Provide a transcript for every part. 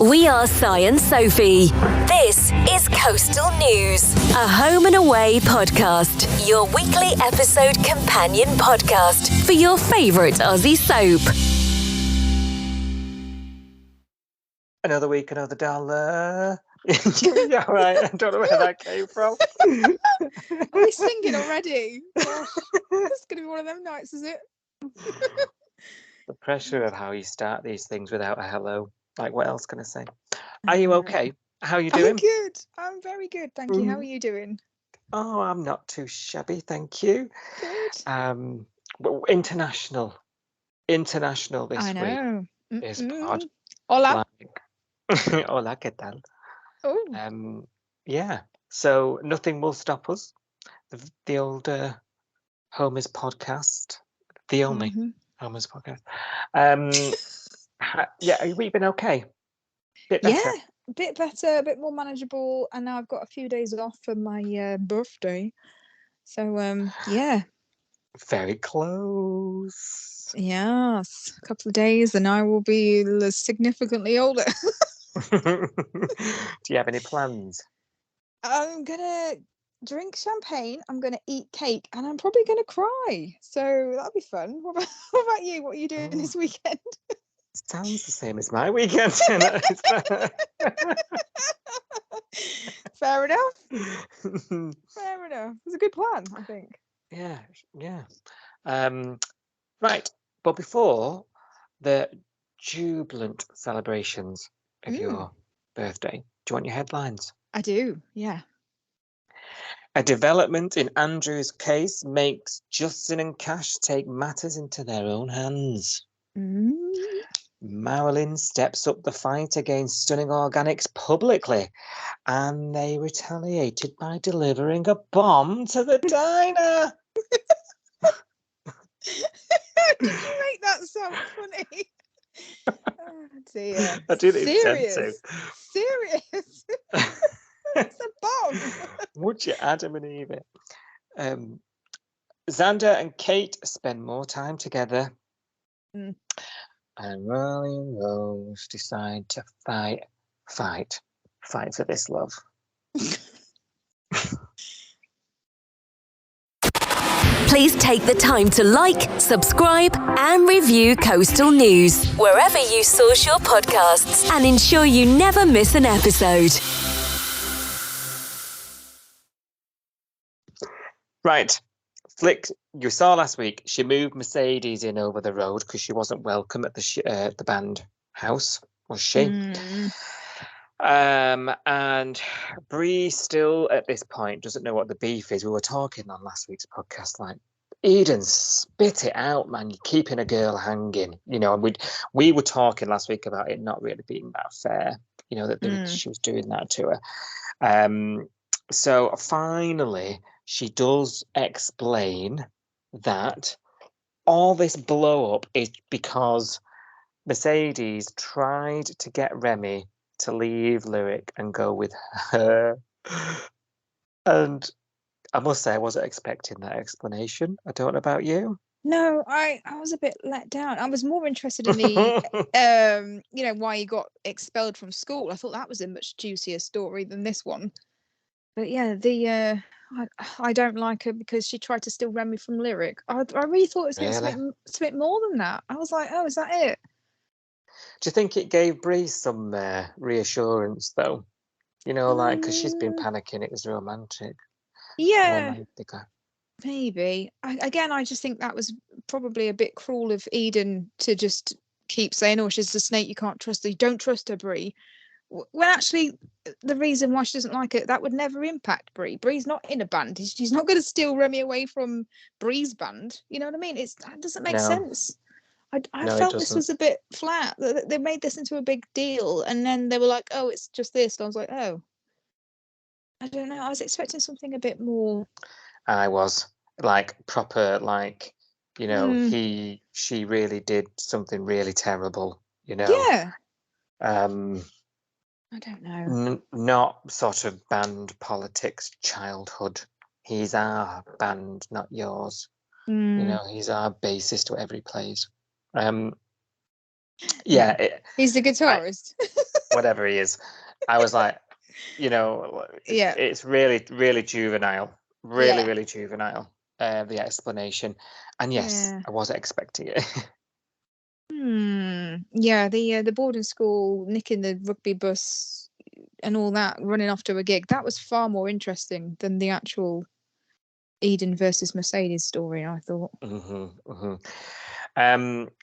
We are Si and Sophie. This is Coastal News, a home and away podcast, your weekly episode companion podcast for your favourite Aussie soap. Another week, another dollar. Yeah, right. I don't know where that came from. Are we singing already? Gosh, it's going to be one of them nights, is it? The pressure of how you start these things without a hello. Like, what else can I say? Are you okay? How are you doing? I'm good. I'm very good, thank you. How are you doing? Oh, I'm not too shabby, thank you. Good. Well, international this I know. week is pod. Hola. Hola, ¿qué tal? Oh. Yeah. So nothing will stop us. The old Homer's podcast, the only Homer's podcast. Yeah, have you been okay? Bit better. Yeah, a bit better, a bit more manageable, and now I've got a few days off for my birthday. So yeah. Very close. Yes, a couple of days, and I will be significantly older. Do you have any plans? I'm gonna drink champagne, I'm gonna eat cake, and I'm probably gonna cry. So that'll be fun. What about you? What are you doing this weekend? Sounds the same as my weekend. Fair enough. Fair enough. It's a good plan, I think. Yeah. Right. But before the jubilant celebrations of your birthday, do you want your headlines? I do, yeah. A development in Andrew's case makes Justin and Cash take matters into their own hands. Marilyn steps up the fight against Stunning Organics publicly, and they retaliated by delivering a bomb to the diner. Did you make that sound funny? Oh dear. I didn't intend to. Serious? It's a bomb. Would you Adam and Eve it? Xander and Kate spend more time together. And Riley and Rose decide to fight for this love. Please take the time to like, subscribe, and review Coastal News wherever you source your podcasts and ensure you never miss an episode. Right. Flick, you saw last week, she moved Mercedes in over the road because she wasn't welcome at the band house, was she? And Bree still at this point doesn't know what the beef is. We were talking on last week's podcast, like, Eden, spit it out, man. You're keeping a girl hanging. You know, and we were talking last week about it not really being that fair, you know, that she was doing that to her. So finally, she does explain that all this blow up is because Mercedes tried to get Remy to leave Lyric and go with her. And I must say, I wasn't expecting that explanation. I don't know about you. No, I was a bit let down. I was more interested in the, why he got expelled from school. I thought that was a much juicier story than this one. But yeah, I don't like her because she tried to steal Remy from Lyric. I really thought it was going to be something more than that. I was like, oh, is that it? Do you think it gave Bree some reassurance, though? You know, like, because she's been panicking, it was romantic. Yeah, maybe. I just think that was probably a bit cruel of Eden to just keep saying, oh, she's a snake, you can't trust her. You don't trust her, Bree. When actually, the reason why she doesn't like it, that would never impact Bree. Bree's not in a band. She's not going to steal Remy away from Bree's band. You know what I mean? That doesn't make sense. I felt this was a bit flat. They made this into a big deal, and then they were like, "Oh, it's just this." And I was like, "Oh, I don't know." I was expecting something a bit more. I was like proper, like, you know, she really did something really terrible. You know. Yeah. I don't know. Not sort of band politics childhood. He's our band, not yours. You know, he's our bassist, whatever he plays. He's the guitarist. whatever he is. I was like, you know, Yeah. it's really, really juvenile. Really, Yeah. really juvenile, the explanation. And yes, Yeah. I wasn't expecting it. Yeah, the boarding school nicking the rugby bus and all that, running off to a gig. That was far more interesting than the actual Eden versus Mercedes story, I thought.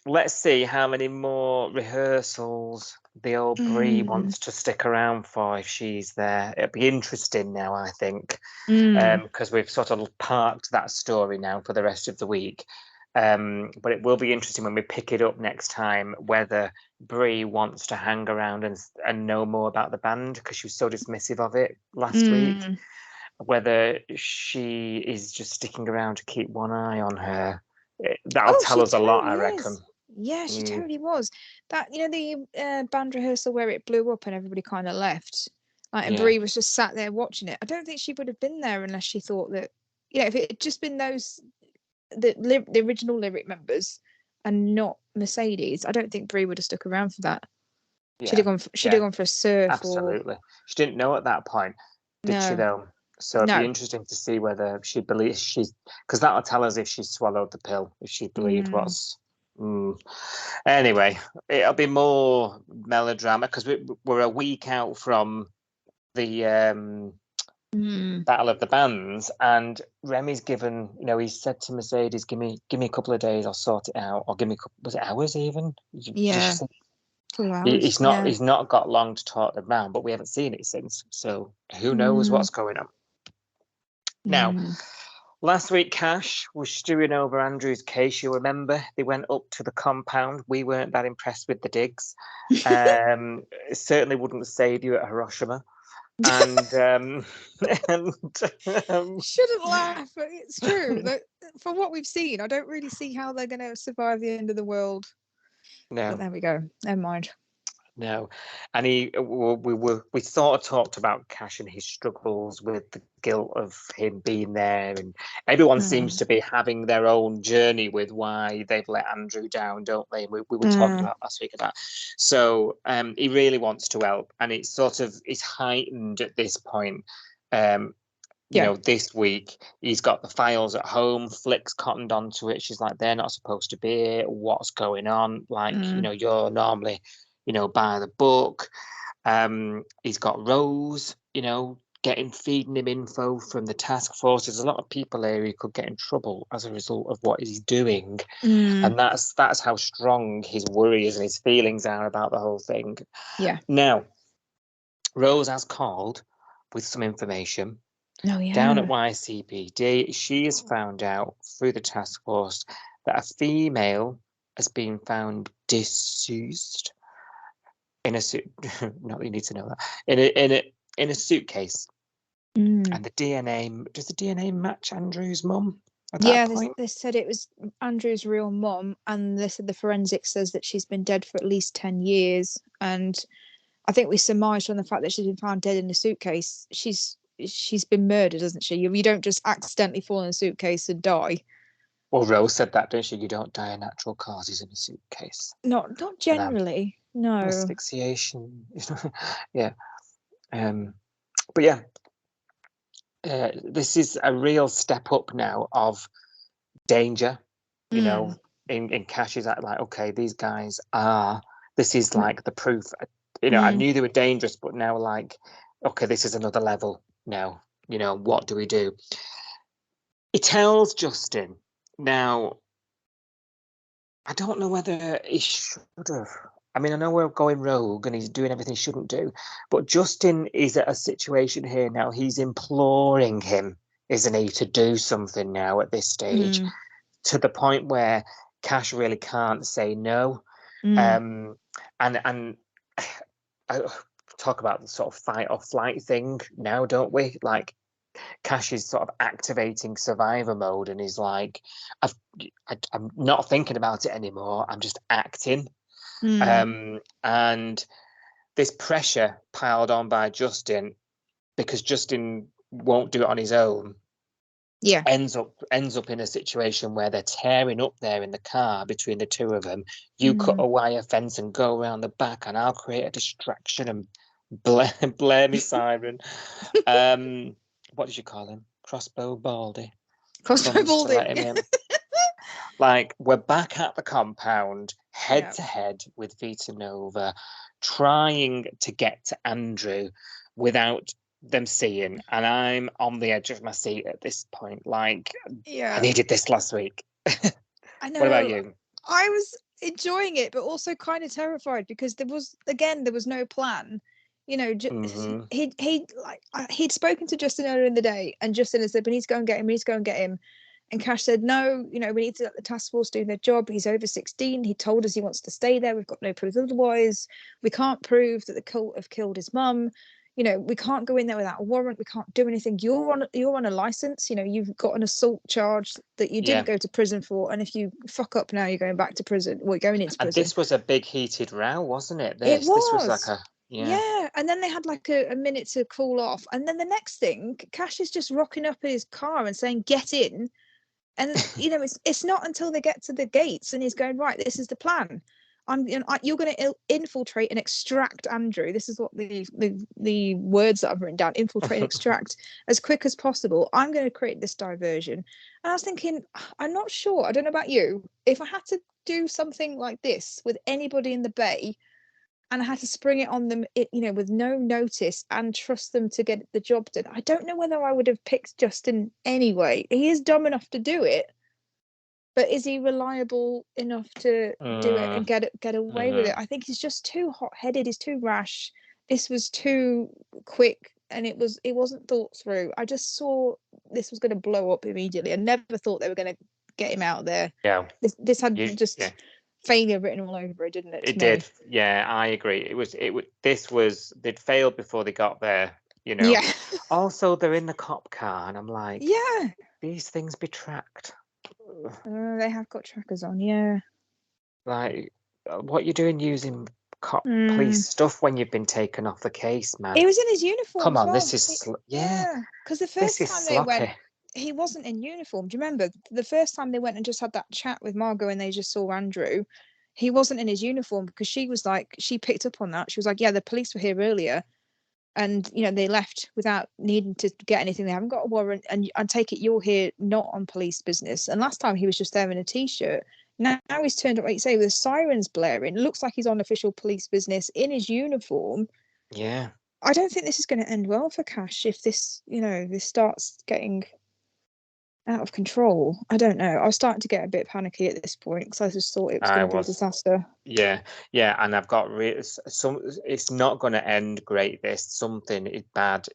Let's see how many more rehearsals the old Brie wants to stick around for if she's there. It'll be interesting now, I think, because we've sort of parked that story now for the rest of the week. But it will be interesting when we pick it up next time whether Brie wants to hang around and know more about the band because she was so dismissive of it last week. Whether she is just sticking around to keep one eye on her. That'll tell she us a lot, I totally reckon. is. Yeah, she totally was. That, the band rehearsal where it blew up and everybody kind of left. And Brie was just sat there watching it. I don't think she would have been there unless she thought that, if it had just been the original lyric members and not Mercedes, I don't think Brie would have stuck around for that. Yeah, She'd have gone for a surf. absolutely. She didn't know at that point, did she? Though, so it'd be interesting to see whether she believes because that'll tell us if she swallowed the pill, if she believed what's. Anyway, it'll be more melodrama because we're a week out from the Battle of the Bands, and Remy's given, he said to Mercedes, give me a couple of days, I'll sort it out, or give me was it hours even? Yeah, 2 hours. He's not got long to talk them round, but we haven't seen it since, so who knows what's going on. Now, last week Cash was stewing over Andrew's case. You remember they went up to the compound. We weren't that impressed with the digs. It certainly wouldn't save you at Hiroshima. And shouldn't laugh, but it's true. From what we've seen, I don't really see how they're going to survive the end of the world. No, but there we go. Never mind. No, and we sort of talked about Cash and his struggles with the guilt of him being there, and everyone seems to be having their own journey with why they've let Andrew down, don't they? We were talking about last week about. So he really wants to help, and it's sort of heightened at this point. This week he's got the files at home. Flick's cottoned onto it. She's like, they're not supposed to be here. What's going on? Like, you're normally, by the book. He's got Rose, feeding him info from the task force. There's a lot of people here who could get in trouble as a result of what he's doing. And that's how strong his worries and his feelings are about the whole thing. Yeah. Now, Rose has called with some information. Oh, yeah. Down at YCPD, she has found out through the task force that a female has been found deceased in a suit. Not that you need to know that. In a suitcase. And the DNA, does the DNA match Andrew's mum at that point? They said it was Andrew's real mum, and they said the forensics says that she's been dead for at least 10 years. And I think we surmised from the fact that she's been found dead in a suitcase, she's been murdered, hasn't she? You don't just accidentally fall in a suitcase and die. Well, Rose said that, didn't she? You don't die of natural causes in a suitcase. Not generally, no. Asphyxiation. Yeah. But yeah, this is a real step up now of danger. In Cash's like, okay, these guys are. This is like the proof. I knew they were dangerous, but now like, okay, this is another level now. What do we do? He tells Justin. Now, I don't know whether he should have. I mean, I know we're going rogue and he's doing everything he shouldn't do, but Justin is at a situation here now. He's imploring him, isn't he, to do something now at this stage, to the point where Cash really can't say no. And I talk about the sort of fight or flight thing now, don't we? Like, Cash is sort of activating survivor mode and he's like, I'm not thinking about it anymore. I'm just acting. And this pressure piled on by Justin, because Justin won't do it on his own. ends up in a situation where they're tearing up there in the car between the two of them. You cut a wire fence and go around the back, and I'll create a distraction and blare me siren. What did you call him? Crossbow Baldy. Crossbow Comes to let Baldy. him in. Like, we're back at the compound, head to head with Vita Nova, trying to get to Andrew without them seeing, and I'm on the edge of my seat at this point. Like, I needed this last week. I know. What about you? I was enjoying it, but also kind of terrified because there was no plan. You know, he'd spoken to Justin earlier in the day, and Justin had said, "We need to go and get him. We need to go and get him." And Cash said, "No, you know, we need to let the task force do their job. He's over 16. He told us he wants to stay there. We've got no proof otherwise. We can't prove that the cult have killed his mum. You know, we can't go in there without a warrant. We can't do anything. You're on a license. You know, you've got an assault charge that you didn't go to prison for. And if you fuck up now, you're going back to prison. Well, you're going into prison." And this was a big heated row, wasn't it? This was like a and then they had like a minute to cool off, and then the next thing, Cash is just rocking up in his car and saying, "Get in." And you know, it's not until they get to the gates and he's going, "Right, this is the plan. You're going to infiltrate and extract Andrew." This is what the words that I've written down: infiltrate and extract as quick as possible. I'm going to create this diversion. And I was thinking, I'm not sure. I don't know about you. If I had to do something like this with anybody in the Bay, and I had to spring it on them, you know, with no notice and trust them to get the job done, I don't know whether I would have picked Justin anyway. He is dumb enough to do it, but is he reliable enough to do it and get away with it? I think he's just too hot-headed. He's too rash. This was too quick, and it wasn't thought through. I just saw this was going to blow up immediately. I never thought they were going to get him out there. Yeah. This had failure written all over it, didn't it? It did. Yeah, I agree. They'd failed before they got there, you know. Yeah. Also, they're in the cop car, and I'm like, yeah, these things be tracked. They have got trackers on, yeah. Like, what you doing using police stuff when you've been taken off the case, man? He was in his uniform. Come on, well. this is because the first time they went, he wasn't in uniform. Do you remember the first time they went and just had that chat with Margot and they just saw Andrew? He wasn't in his uniform because she was like, she picked up on that. She was like, "Yeah, the police were here earlier, and you know they left without needing to get anything. They haven't got a warrant, and I take it you're here not on police business." And last time he was just there in a t-shirt. Now he's turned up, like you say, with sirens blaring. It looks like he's on official police business in his uniform. Yeah. I don't think this is going to end well for Cash if this, you know, this starts getting out of control. I don't know. I was starting to get a bit panicky at this point because I just thought it was going to be a disaster. Yeah, and I've got some. It's not going to end great. Something is bad,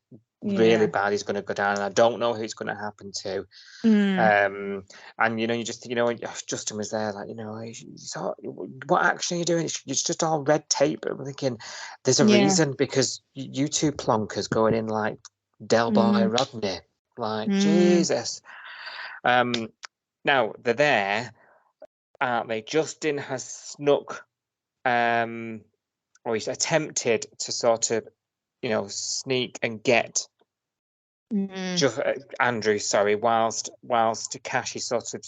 really bad is going to go down, and I don't know who it's going to happen to. And you know, Justin was there, like, you know, what action are you doing? It's just all red tape. I'm thinking, there's a reason, because you two plonkers going in like Del Boy Rodney, like Jesus. Now they're there, aren't they? Justin has snuck, or he's attempted to sort of, you know, sneak and get Andrew, sorry, whilst Cash is sort of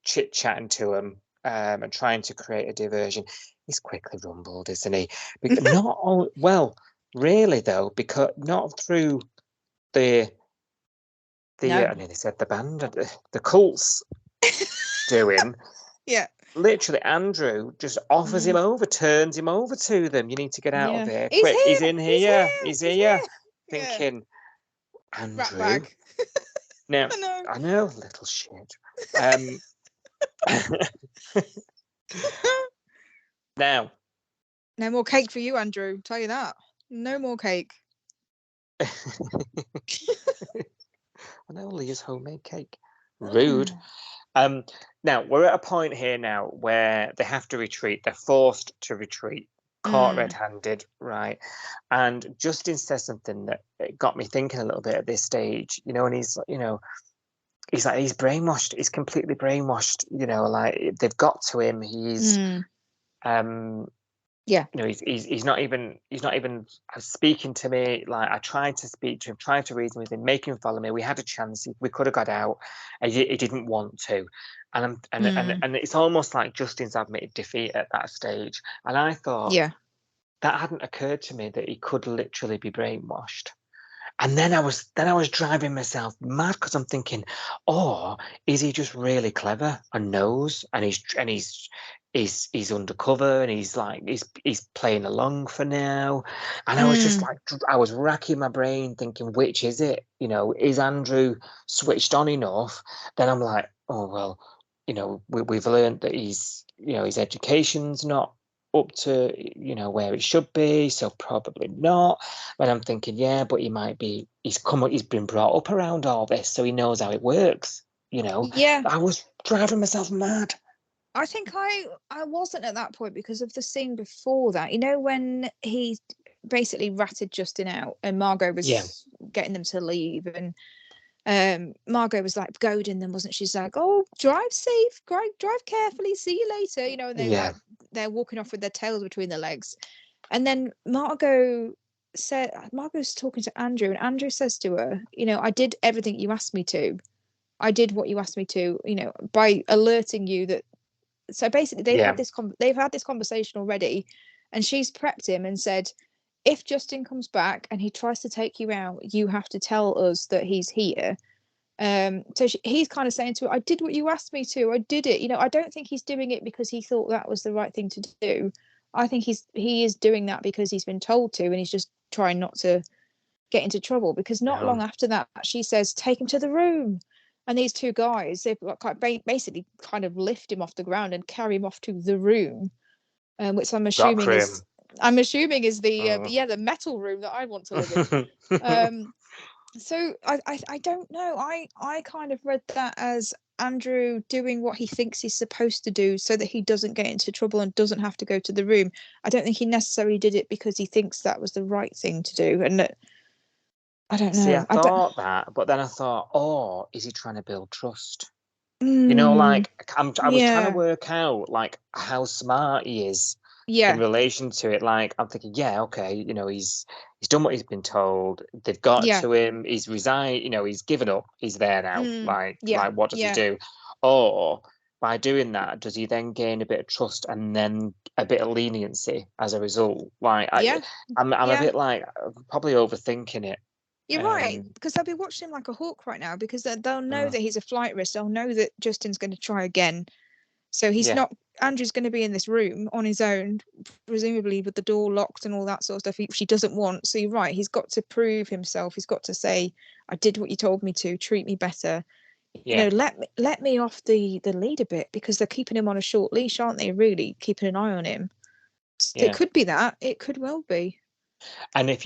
chit-chatting to him and trying to create a diversion. He's quickly rumbled, isn't he? Not all, well, really though, because not through the I nearly said the band, the cults doing. Yeah. Literally, Andrew just offers him over, turns him over to them. You need to get out of here. He's Quick, here. He's in here. He's here. Yeah. Thinking, Andrew. Bag. Now, I know, little shit. Now. No more cake for you, Andrew. I'll tell you that. No more cake. And I only use homemade cake. Rude. Now we're at a point here now where they have to retreat. They're forced to retreat, caught red-handed, right? And Justin says something that got me thinking a little bit at this stage, you know. And he's brainwashed. He's completely brainwashed. You know, like they've got to him. He's Yeah. You know, he's not even speaking to me. Like, I tried to speak to him, tried to reason with him, make him follow me. We had a chance. We could have got out. He didn't want to. And it's almost like Justin's admitted defeat at that stage. And I thought Yeah. that hadn't occurred to me that he could literally be brainwashed. And then I was driving myself mad because I'm thinking, or is he just really clever and knows, and he's undercover and he's playing along for now. And I was just like, I was racking my brain thinking, which is it? You know, is Andrew switched on enough? Then I'm like, oh well, you know, we've learned that his education's not up to, you know, where it should be, so probably not. And I'm thinking, yeah, but he's been brought up around all this, so he knows how it works, you know. Yeah. I was driving myself mad. I think I wasn't at that point because of the scene before that. You know, when he basically ratted Justin out and Margot was getting them to leave, and Margot was like goading them, wasn't she? She's like, "Oh, drive safe, drive carefully, see you later," you know, and they're walking off with their tails between their legs. And then Margot's talking to Andrew, and Andrew says to her, "You know, I did everything you asked me to. I did what you asked me to, you know, by alerting you that." So basically, they've had this conversation already, and she's prepped him and said, if Justin comes back and he tries to take you out, you have to tell us that he's here. So he's kind of saying to her, I did what you asked me to. I did it. You know, I don't think he's doing it because he thought that was the right thing to do. I think he is doing that because he's been told to, and he's just trying not to get into trouble. Because not long after that, she says, take him to the room. And these two guys, they've basically kind of lift him off the ground and carry him off to the room, which I'm assuming is the metal room that I want to live in. So I don't know. I kind of read that as Andrew doing what he thinks he's supposed to do so that he doesn't get into trouble and doesn't have to go to the room. I don't think he necessarily did it because he thinks that was the right thing to do. And I don't know. See, I thought that, but then I thought, oh, is he trying to build trust? You know, like I was trying to work out like how smart he is in relation to it. Like I'm thinking, yeah, okay, you know, he's done what he's been told. They've got to him. He's resigned. You know, he's given up. He's there now. Like what does he do? Or by doing that, does he then gain a bit of trust and then a bit of leniency as a result? Like I'm a bit like probably overthinking it. You're right, because they'll be watching him like a hawk right now, because they'll know that he's a flight risk. They'll know that Justin's going to try again. So he's not. Andrew's going to be in this room on his own, presumably with the door locked and all that sort of stuff, which he doesn't want. So you're right. He's got to prove himself. He's got to say, "I did what you told me to. Treat me better." You know, let me off the lead a bit, because they're keeping him on a short leash, aren't they? Really keeping an eye on him. So it could be that. It could well be. And if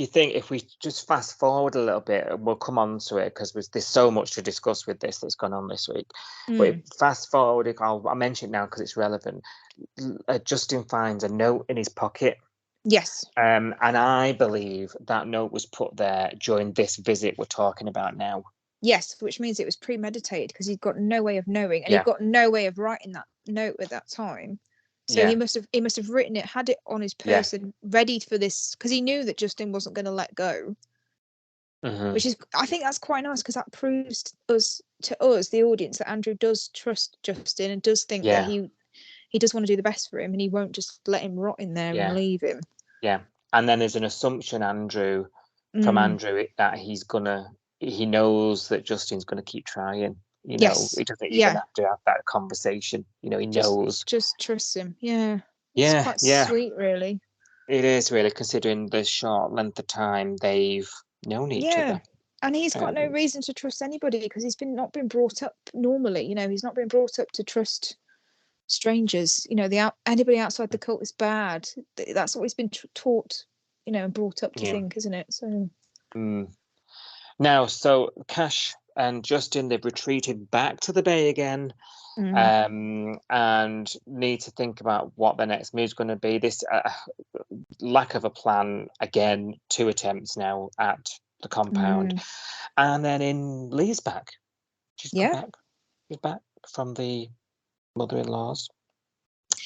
we just fast forward a little bit, we'll come on to it because there's so much to discuss with this that's gone on this week. But fast forward, I'll mention it now because it's relevant. Justin finds a note in his pocket. Yes. And I believe that note was put there during this visit we're talking about now. Yes, which means it was premeditated, because he'd got no way of knowing, and he'd got no way of writing that note at that time. So he must have written it, had it on his person, ready for this, because he knew that Justin wasn't going to let go. Which is, I think that's quite nice, because that proves to us, the audience, that Andrew does trust Justin and does think that he does want to do the best for him, and he won't just let him rot in there and leave him. Yeah, and then there's an assumption from Andrew that he knows that Justin's going to keep trying. You know, he doesn't even have to have that conversation. You know, he knows. Just trust him. Yeah. It's quite sweet, really. It is, really, considering the short length of time they've known each other. And he's got no reason to trust anybody, because he's not been brought up normally. You know, he's not been brought up to trust strangers. You know, anybody outside the cult is bad. That's what he's been taught, you know, and brought up to think, isn't it? So. Now, so Cash and Justin, they've retreated back to the bay again, and need to think about what their next move is going to be. This lack of a plan again. 2 attempts now at the compound, and then Lee's back. She's come back. She's back from the mother-in-law's.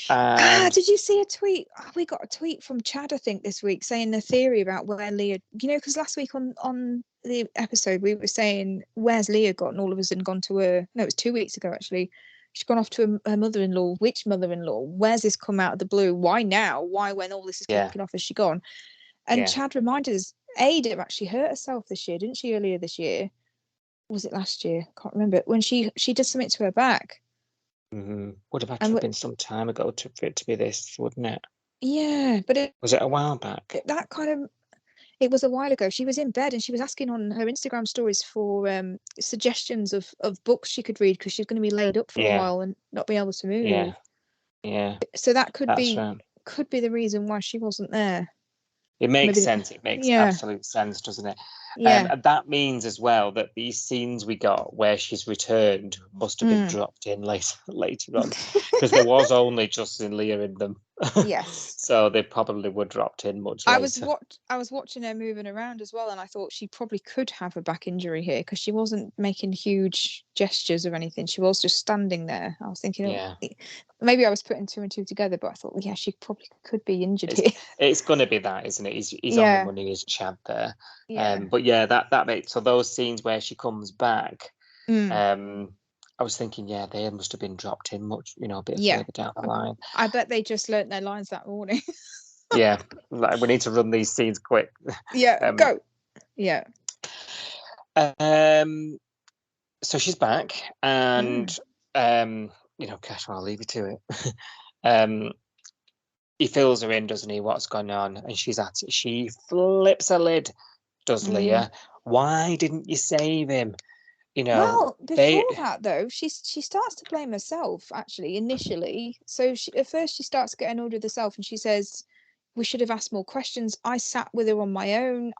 Did you see a tweet? We got a tweet from Chad, I think, this week saying a theory about where Leah, because last week on the episode we were saying, where's Leah got? And all of us had gone to her. No, it was 2 weeks ago, actually. She's gone off to her mother-in-law. Which mother-in-law? Where's this come out of the blue? Why now? Why, when all this is kicking off, has she gone? And Chad reminded us, Ada actually hurt herself this year, didn't she, earlier this year? Was it last year? I can't remember. When she did something to her back. Mm-hmm. Would have had to have been some time ago for it to be this, wouldn't it? Yeah, but was it a while back? It was a while ago. She was in bed and she was asking on her Instagram stories for suggestions of books she could read because she's going to be laid up for a while and not be able to move. Yeah. So that could be the reason why she wasn't there. It makes sense. It makes absolute sense, doesn't it? Yeah. And that means as well that these scenes we got where she's returned must have been dropped in later on, because there was only Justin and Leah in them. Yes. So they probably were dropped in much later. I was watching her moving around as well, and I thought she probably could have a back injury here because she wasn't making huge gestures or anything. She was just standing there. I was thinking, maybe I was putting two and two together, but I thought, she probably could be injured here. It's going to be that, isn't it? He's on the money, is Chad there. But that makes, so those scenes where she comes back, I was thinking, they must have been dropped in much, a bit further down the line. I bet they just learnt their lines that morning. Like, we need to run these scenes quick. Go. Yeah. So she's back, and Cash, I'll leave you to it. He fills her in, doesn't he? What's going on? And she's at it. She flips a lid, does Leah? Why didn't you save him? Well, before that though, she starts to blame herself actually initially. So at first she starts getting annoyed with herself, and she says, "We should have asked more questions. I sat with her on my own.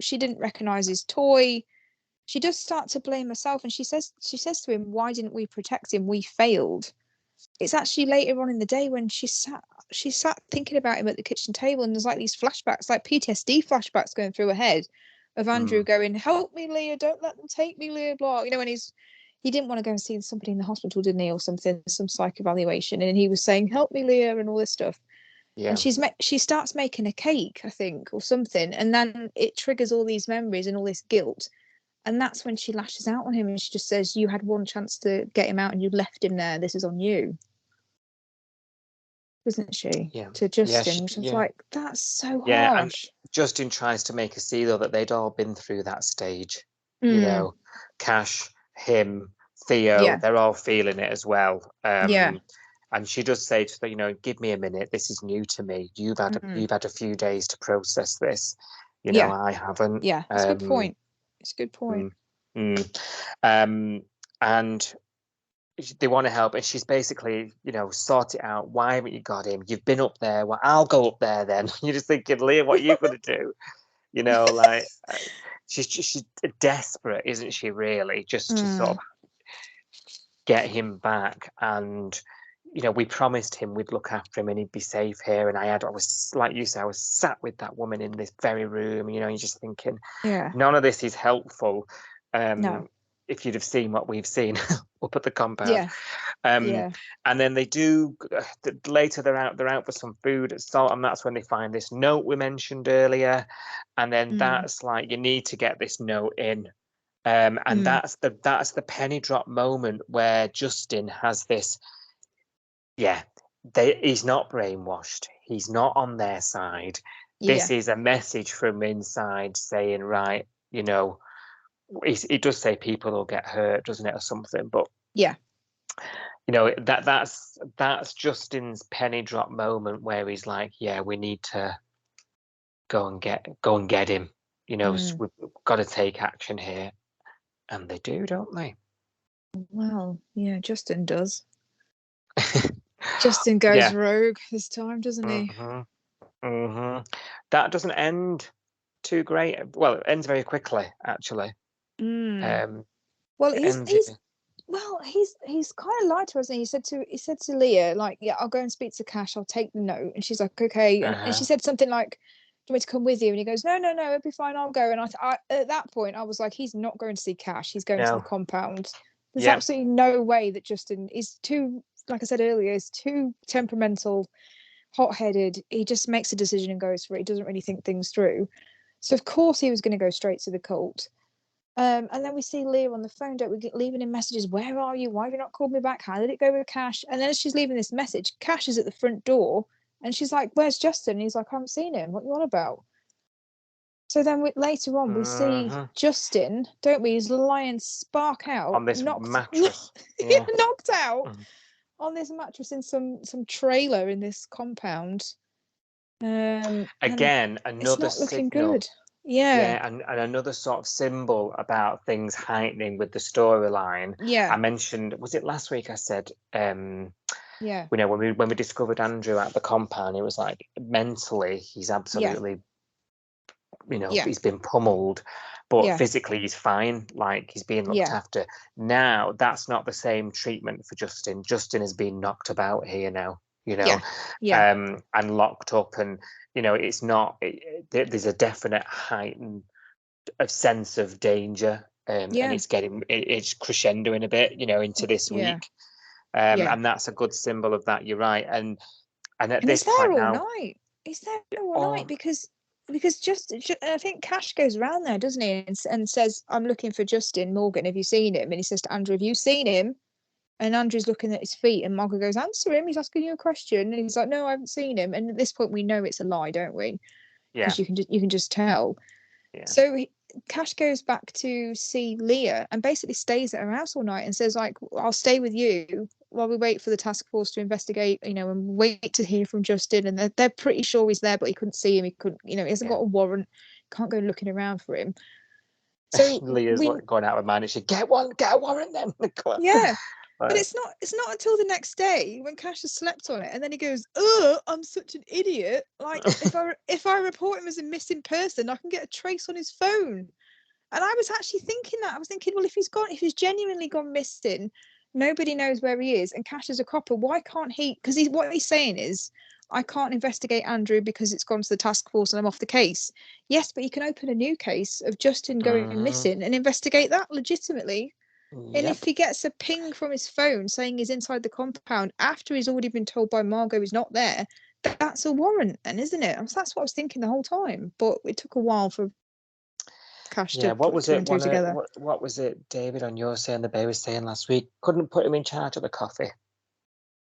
She didn't recognize his toy." She does start to blame herself, and she says to him, "Why didn't we protect him? We failed." It's actually later on in the day when she sat thinking about him at the kitchen table, and there's like these flashbacks, like PTSD flashbacks going through her head of Andrew going, "Help me, Leah, don't let them take me, Leah," blah. And he didn't want to go and see somebody in the hospital, didn't he, or something, some psych evaluation, and he was saying, "Help me, Leah," and all this stuff. And she starts making a cake, I think, or something, and then it triggers all these memories and all this guilt. And that's when she lashes out on him, and she just says, "You had one chance to get him out and you left him there. This is on you." Isn't she? To Justin, which was like, that's so harsh. And Justin tries to make her see, though, that they'd all been through that stage. Cash, him, Theo, they're all feeling it as well. And she does say to them, "Give me a minute. This is new to me. You've had a few days to process this. I haven't." Yeah, it's a good point. It's a good point. And they want to help, and she's basically, sort it out. Why haven't you got him? You've been up there. Well, I'll go up there then. You're just thinking, Leah, what are you going to do? Like she's desperate, isn't she? Really, just to sort of get him back. And we promised him we'd look after him and he'd be safe here. And I was like you said, I was sat with that woman in this very room. You're just thinking, none of this is helpful. No. If you'd have seen what we've seen up at the compound. And then they do later, they're out for some food at Salt, and that's when they find this note we mentioned earlier. And then that's like, you need to get this note in. And that's the penny drop moment where Justin has this, he's not brainwashed. He's not on their side. This is a message from inside saying, right, it does say people will get hurt, doesn't it, or something? But that's Justin's penny drop moment where he's like, we need to go and get him. We've got to take action here, and they do, don't they? Well, Justin does. Justin goes rogue this time, doesn't he? That doesn't end too great. Well, it ends very quickly, actually. Well, he's kind of lied to us, and he said to Leah, like, I'll go and speak to Cash, I'll take the note. And she's like, okay. And she said something like, "Do you want me to come with you?" And he goes, no, it'll be fine, I'll go. And I at that point I was like, he's not going to see Cash, he's going to the compound. There's absolutely no way that Justin is too like I said earlier, is too temperamental, hot-headed. He just makes a decision and goes for it. He doesn't really think things through. So of course he was going to go straight to the cult. And then we see Leah on the phone, don't we, leaving him messages. Where are you? Why have you not called me back? How did it go with Cash? And then as she's leaving this message, Cash is at the front door, and she's like, "Where's Justin?" And he's like, "I haven't seen him. What are you on about?" So then later on, we see Justin, don't we? He's lying spark out on this mattress. Yeah, knocked out on this mattress in some trailer in this compound. Again, another it's not looking signal. good. Yeah, and another sort of symbol about things heightening with the storyline. yeah. I mentioned, was it last week? I said, Yeah. you know, when we discovered Andrew at the compound, it was like mentally he's absolutely, you know, he's been pummeled, but physically he's fine. Like he's being looked after. Now that's not the same treatment for Justin. Justin has been knocked about here now. You know, and locked up, and you know, it's not. There's a definite heightened sense of danger, and it's crescendoing a bit, you know, into this week, and that's a good symbol of that. You're right, and at this point now, night. He's there all night because just I think Cash goes around there, doesn't he, and says, "I'm looking for Justin Morgan. Have you seen him?" And he says to Andrew, "Have you seen him?" And Andrew's looking at his feet, and Margaret goes, "Answer him. He's asking you a question." And he's like, "No, I haven't seen him." And at this point, we know it's a lie, don't we? Because you can just tell. Yeah. So Cash goes back to see Leah and basically stays at her house all night and says, like, "I'll stay with you while we wait for the task force to investigate, you know, and wait to hear from Justin." And they're pretty sure he's there, but he couldn't see him. He couldn't, you know, he hasn't got a warrant. Can't go looking around for him. So Leah's going out of mind, and she get a warrant then. Yeah. But it's not until the next day when Cash has slept on it, and then he goes, "Oh, I'm such an idiot. Like if I report him as a missing person, I can get a trace on his phone." And I was actually thinking that. I was thinking, well, if he's genuinely gone missing, nobody knows where he is, and Cash is a copper, why can't he? Because what he's saying is, "I can't investigate Andrew because it's gone to the task force and I'm off the case." Yes, but you can open a new case of Justin going missing and investigate that legitimately. And if he gets a ping from his phone saying he's inside the compound after he's already been told by Margot he's not there, that's a warrant then, isn't it? That's what I was thinking the whole time. But it took a while for Cash to put two and two together. What was it, David, on your saying the Bay was saying last week? Couldn't put him in charge of the coffee.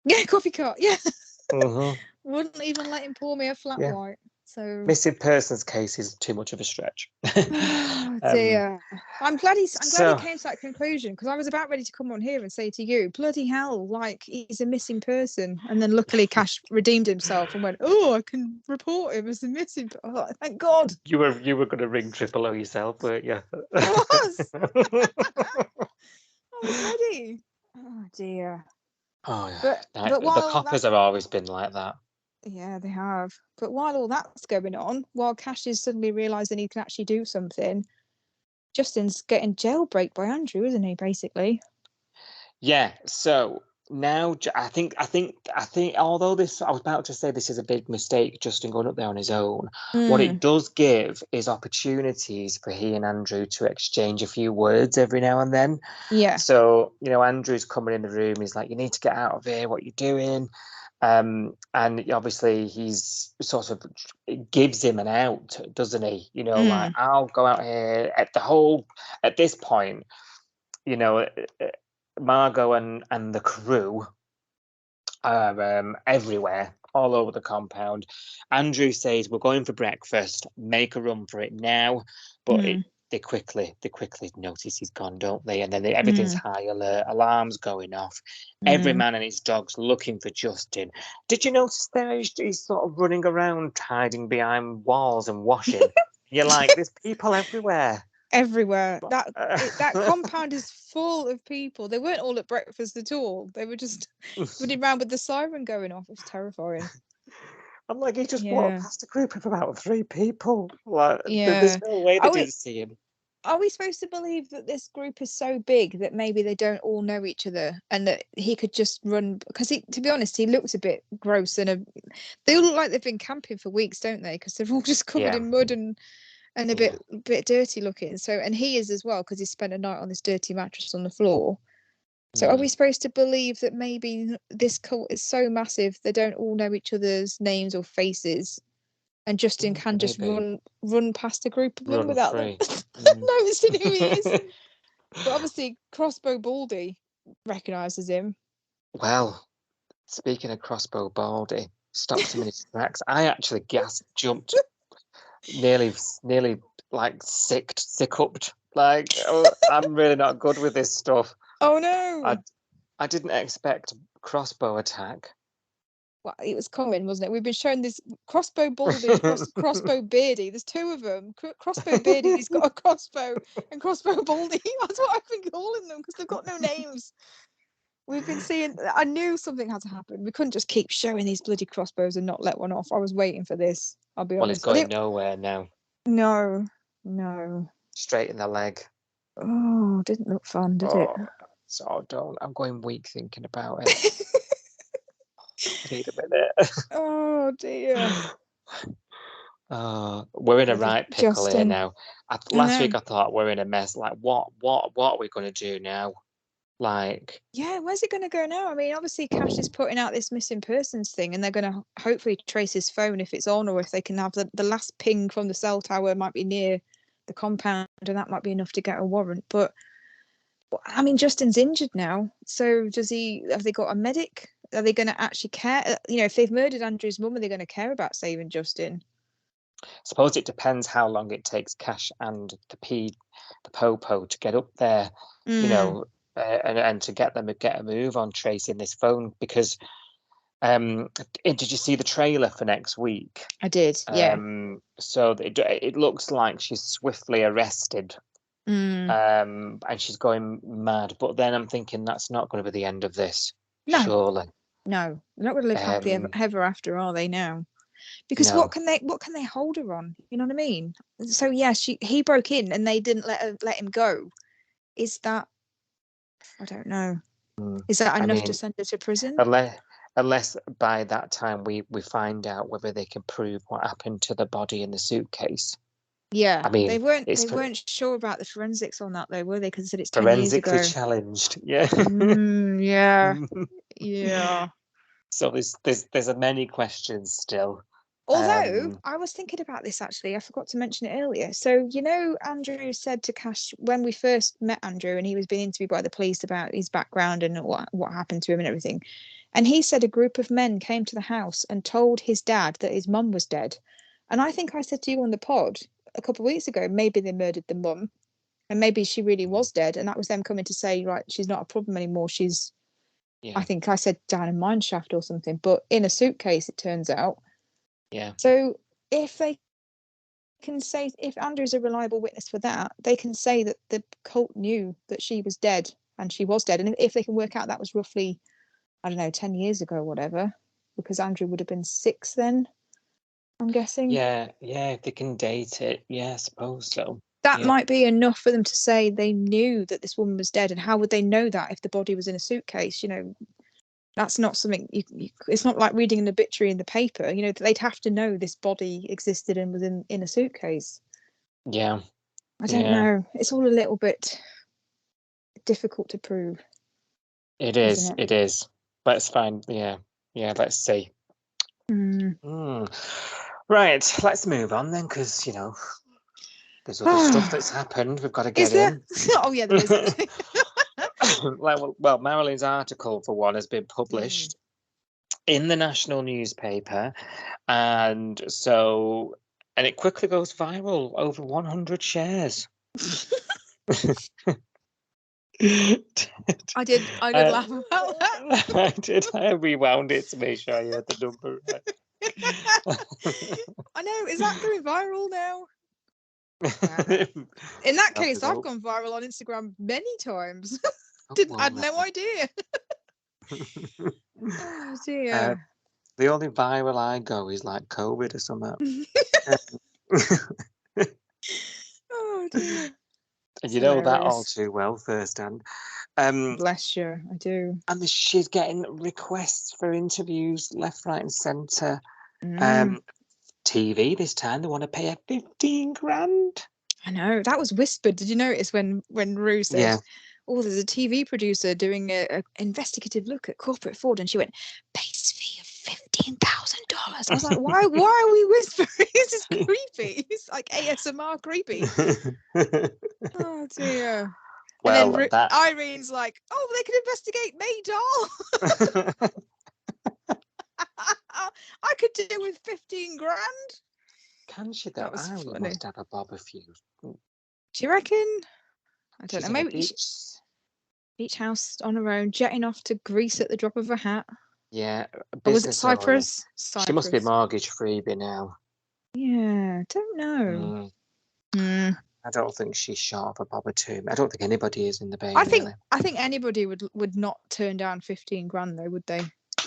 Yeah, coffee cart, yeah. Wouldn't even let him pour me a flat white. So missing persons case is too much of a stretch. Oh dear. I'm glad he came to that conclusion, because I was about ready to come on here and say to you, bloody hell, like he's a missing person. And then luckily Cash redeemed himself and went, "Oh, I can report him as a missing person." Oh, thank God. You were going to ring Triple O yourself, weren't you? I was. I was ready. Oh dear. Oh yeah. But the coppers have always been like that. Yeah, they have. But while all that's going on, while Cash is suddenly realising he can actually do something, Justin's getting jailbreaked by Andrew, isn't he, basically? Yeah, so now I think although I was about to say this is a big mistake, Justin going up there on his own, what it does give is opportunities for he and Andrew to exchange a few words every now and then. Yeah. So, you know, Andrew's coming in the room, he's like, "You need to get out of here, what are you doing?" And obviously he's sort of gives him an out, doesn't he? You know, like, "I'll go out here." At this point, you know, Margot and the crew are everywhere, all over the compound. Andrew says, "We're going for breakfast. Make a run for it now." But they quickly notice he's gone, don't they? And then everything's high alert, alarms going off. Every man and his dog's looking for Justin. Did you notice there he's sort of running around, hiding behind walls and washing? You're like, there's people everywhere. Everywhere. That compound is full of people. They weren't all at breakfast at all. They were just running around with the siren going off. It's terrifying. I'm like, he just walked past a group of about 3 people. Like, there's no way they didn't see him. Are we supposed to believe that this group is so big that maybe they don't all know each other, and that he could just run? Because to be honest, he looks a bit gross, and they all look like they've been camping for weeks, don't they? Because they're all just covered in mud and a bit dirty looking. So, and he is as well, because he spent a night on this dirty mattress on the floor. So are we supposed to believe that maybe this cult is so massive they don't all know each other's names or faces, and Justin can just Maybe. run past a group of them Run without them free. Mm. noticing who he is? But obviously Crossbow Baldy recognises him. Well, speaking of Crossbow Baldy, stops him in his tracks. I actually jumped, nearly like sick-upped. Like, oh, I'm really not good with this stuff. Oh no! I didn't expect crossbow attack. Well, it was coming, wasn't it? We've been shown this Crossbow Baldy and Crossbow Beardy. There's two of them. Crossbow Beardy, he's got a crossbow, and Crossbow Baldy. That's what I've been calling them because they've got no names. We've been seeing. I knew something had to happen. We couldn't just keep showing these bloody crossbows and not let one off. I was waiting for this. I'll be Well, honest. it's going nowhere now. No. Straight in the leg. Oh, didn't look fun, did it? So don't. I'm going weak thinking about it. I need a minute. Oh dear. We're in a right pickle here Justin. now. Last week I thought we're in a mess. Like, what are we going to do now? Like, yeah, where's it going to go now? I mean, obviously Cash is putting out this missing persons thing, and they're going to hopefully trace his phone if it's on, or if they can have the last ping from the cell tower might be near the compound, and that might be enough to get a warrant. But I mean, Justin's injured now, so have they got a medic? Are they going to actually care? You know, if they've murdered Andrew's mum, are they going to care about saving Justin? I suppose it depends how long it takes Cash and the Popo to get up there, you know, and to get a move on tracing this phone. Because did you see the trailer for next week? I did, yeah. So it looks like she's swiftly arrested, and she's going mad. But then I'm thinking that's not going to be the end of this. No. Surely. No, they're not going to live happily ever after, are they now? Because no. what can they hold her on? You know what I mean? So yeah, he broke in and they didn't let him go. Is that, I don't know. Is that enough to send her to prison? Unless by that time we find out whether they can prove what happened to the body in the suitcase. Yeah, I mean, they weren't sure about the forensics on that though, were they? Because they said it's 10 years ago. Forensically challenged, yeah. Yeah. So there's many questions still. Although I was thinking about this actually, I forgot to mention it earlier. So you know, Andrew said to Cash when we first met Andrew, and he was being interviewed by the police about his background and what happened to him and everything, and he said a group of men came to the house and told his dad that his mum was dead. And I think I said to you on the pod a couple of weeks ago, maybe they murdered the mum, and maybe she really was dead, and that was them coming to say, right, she's not a problem anymore. She's, I think I said down a mine shaft or something, but in a suitcase, it turns out. Yeah. So if they can say, if Andrew's a reliable witness for that, they can say that the cult knew that she was dead, and she was dead. And if they can work out that was roughly, I don't know, 10 years ago or whatever, because Andrew would have been 6 then, I'm guessing. Yeah, if they can date it, yeah, I suppose so. That might be enough for them to say they knew that this woman was dead. And how would they know that if the body was in a suitcase? You know, that's not something it's not like reading an obituary in the paper. You know, they'd have to know this body existed and was in a suitcase. Yeah. I don't know. It's all a little bit difficult to prove. It is. It is. But it's fine. Yeah. Let's see. Right. Let's move on then, because you know there's other stuff that's happened. We've got to get in. Oh yeah, there is. Well, Marilyn's article, for one, has been published in the national newspaper, and it quickly goes viral, over 100 shares. I did laugh about that. I did. I rewound it to make sure I had the number right. I know. Is that going viral now? In that case, I've gone viral on Instagram many times. Had no idea. Oh dear. The only viral I go is like COVID or something. Oh dear. And you know that all too well firsthand. Bless you, I do. And she's getting requests for interviews left, right, and centre. TV this time, they want to pay her 15 grand. I know, that was whispered. Did you notice when Rue said, oh, there's a TV producer doing a investigative look at corporate fraud, and she went, base fee of $15,000. I was like, why are we whispering? This is creepy. It's like ASMR creepy. Oh dear. Well, and then that Irene's like, oh, they can investigate May doll. I could do with 15 grand. Can she though? That was Irene funny. must have a bob a few. Do you reckon? I don't She's know. in a Maybe beach house on her own, jetting off to Greece at the drop of a hat. Yeah, Or was it business owner. Cyprus? She must be mortgage free by now. Yeah, don't know. I don't think she's short of a bob or two. I don't think anybody is in the Bay. I think anybody would not turn down 15 grand though, would they?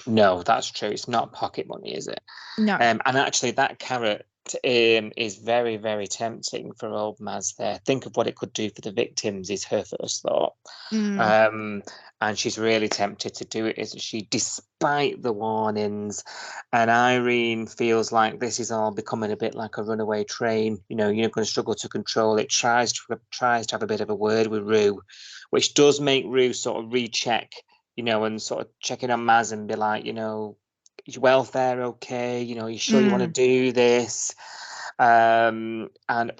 No, that's true. It's not pocket money, is it? No. And actually, that carrot is very, very tempting for old Maz there. Think of what it could do for the victims is her first thought. And she's really tempted to do it, isn't she? Despite the warnings. And Irene feels like this is all becoming a bit like a runaway train. You know, you're going to struggle to control it. Tries to have a bit of a word with Rue, which does make Rue sort of recheck, you know, and sort of checking on Maz and be like, you know, is your welfare okay? You know, you sure you want to do this? And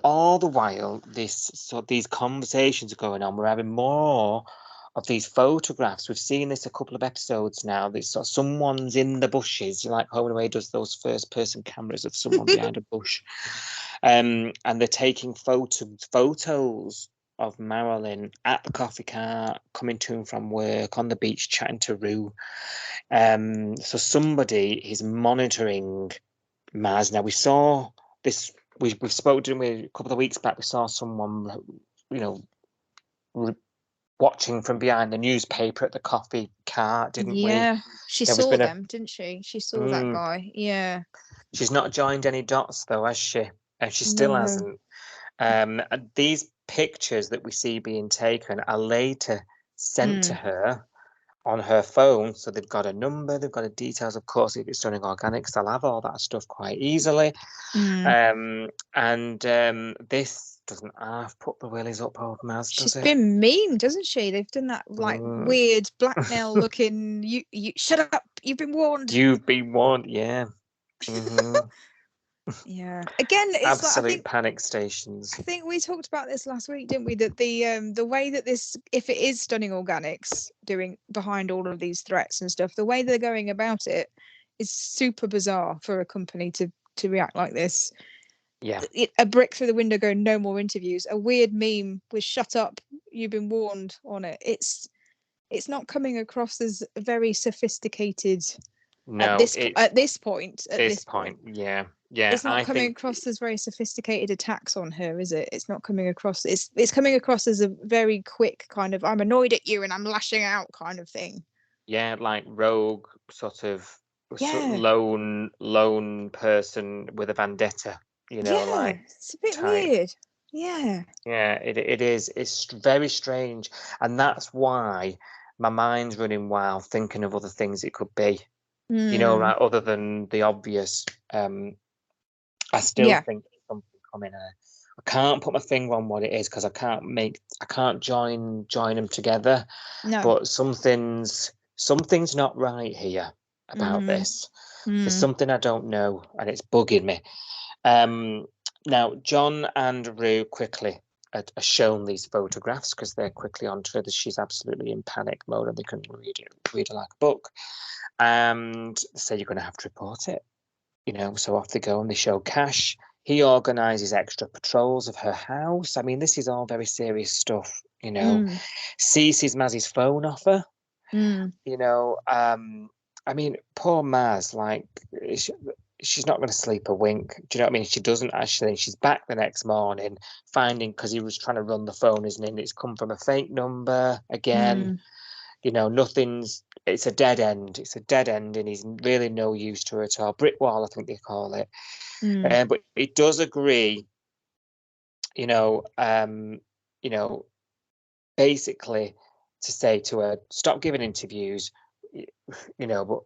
all the while, these conversations are going on. We're having more of these photographs. We've seen this a couple of episodes now. There's sort of someone's in the bushes, like Home and Away does those first-person cameras of someone behind a bush, and they're taking photos of Marilyn at the coffee cart, coming to and from work, on the beach, chatting to Rue. So somebody is monitoring Maz. Now we saw this. We've spoken a couple of weeks back. We saw someone, you know, watching from behind the newspaper at the coffee cart, didn't we? Yeah, she saw them, didn't she? She saw that guy. Yeah. She's not joined any dots though, has she? And she still hasn't. These pictures that we see being taken are later sent to her on her phone, so they've got a number, they've got the details. Of course, if it's Stunning Organics, they'll have all that stuff quite easily. This doesn't half put the willies up old Maz, She's been mean, doesn't she? They've done that like weird blackmail looking. You shut up. You've been warned. You've been warned. Yeah. Yeah. Again, it's absolute like, I think, panic stations. I think we talked about this last week, didn't we? That the way that this, if it is Stunning Organics doing behind all of these threats and stuff, the way they're going about it is super bizarre for a company to react like this. Yeah. A brick through the window going, no more interviews. A weird meme with "shut up, you've been warned" on it. It's not coming across as very sophisticated. No, at this point. Yeah. It's not coming across as very sophisticated attacks on her, is it? It's not coming across. It's coming across as a very quick kind of, I'm annoyed at you and I'm lashing out kind of thing. Yeah, like rogue sort of lone person with a vendetta. You know, like it's a bit weird. Yeah. Yeah, it is. It's very strange, and that's why my mind's running wild thinking of other things it could be. You know, right? Other than the obvious. I still think there's something coming. I can't put my finger on what it is because I can't join them together. No. But something's not right here about this. There's something I don't know, and it's bugging me. Now, John and Rue quickly are shown these photographs because they're quickly onto her that she's absolutely in panic mode and they can read it like a book. And they say you're going to have to report it. You know, so off they go and they show Cash. He organises extra patrols of her house. I mean, this is all very serious stuff, you know. Seizes Maz's phone off her. You know, I mean, poor Maz, like, she's not going to sleep a wink. Do you know what I mean? She doesn't actually. She's back the next morning, finding, because he was trying to run the phone, isn't he? And it's come from a fake number again. You know, it's a dead end. It's a dead end, and he's really no use to her at all. Brick wall, I think they call it. But it does agree, you know, basically to say to her, stop giving interviews, you know, but